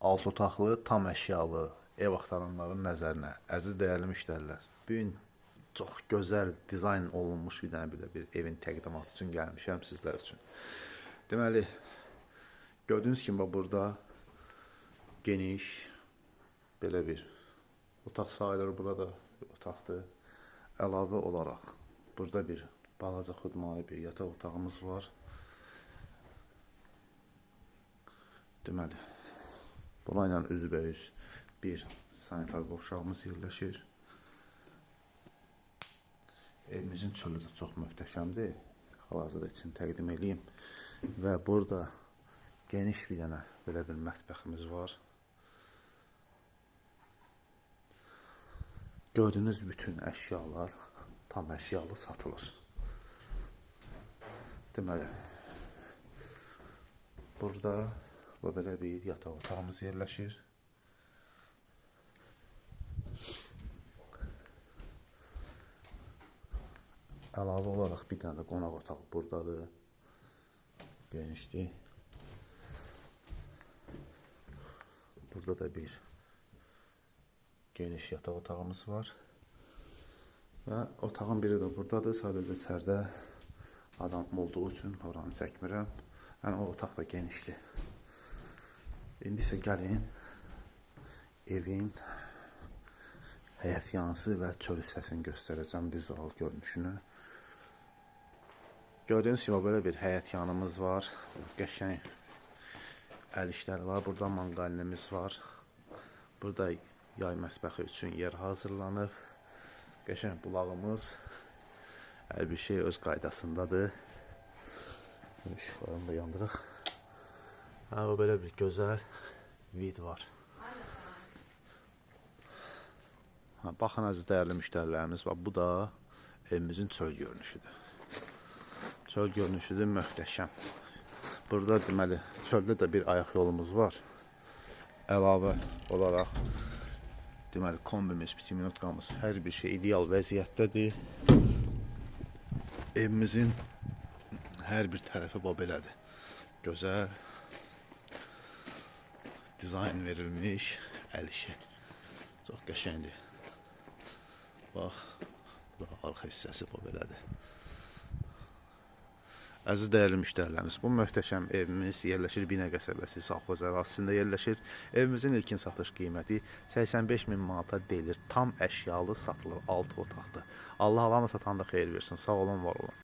Alt otaqlı, tam əşyalı ev axtaranların nəzərinə, əziz dəyərli müştərilər, bu gün çox gözəl dizayn olunmuş bir evin təqdimatı üçün gəlmişəm sizlər üçün. Deməli, gördüyünüz kimi burada geniş, belə bir otaq sayılır, burada bir otaqdır. Əlavə olaraq, burada bir balaca xudmani bir yataq otağımız var. Deməli, buna ilə üzbəüz bir sanitar qovşağımız yerləşir. Evimizin çölü də çox möhtəşəmdir. Hal-hazırda için təqdim edeyim. Və burada geniş bir dənə belə bir mətbəximiz var. Gördüyünüz bütün əşyalar tam əşyalı satılır. Deməli, burada belə bir yataq otağımız yerləşir. Əlavə olaraq bir dənə də qonaq otağı buradadır. Genişdir. Burada da bir geniş yataq otağımız var. Və otağın biri də buradadır. Sadəcə içəridə adam olduğu üçün oranı çəkmirəm. Yəni o otaq da genişdir. İndi isə gəlin evin həyət yanısı və çöl hissəsini göstərəcəm, vizual görünüşünü. Gördüyünüz kimi belə bir həyət yanımız var. Qəşəng əl işləri var. Burada manqalinimiz var. Burada yay mətbəxi üçün yer hazırlanıb. Qəşəng bulağımız. Hər bir şey öz qaydasındadır. İşıqlarını da yandırıq. O belə bir gözəl vid var. Baxın əziz dəyərli müştərilərimiz, bu da evimizin çöl görünüşüdür. Çöl görünüşüdür, möhtəşəm. Burada deməli, çöldə də bir ayaq yolumuz var. Əlavə olaraq deməli, kombimiz, pitiminutkamız, hər bir şey ideal vəziyyətdədir. Evimizin hər bir tərəfi belədir. Gözəl dizayn verilmiş əl işi. Çox qəşəngdir. Bax, arxa hissəsi belədir. Əziz dəyərli müştərilərimiz, bu möhtəşəm evimiz yerləşir Binə qəsəbəsi Safxoz ərazisində yerləşir. Evimizin ilkin satış qiyməti 85.000 manata deyilir. Tam əşyalı satılır, 6 otaqdır. Allah alanı satanda xeyir versin. Sağ olun, var olun.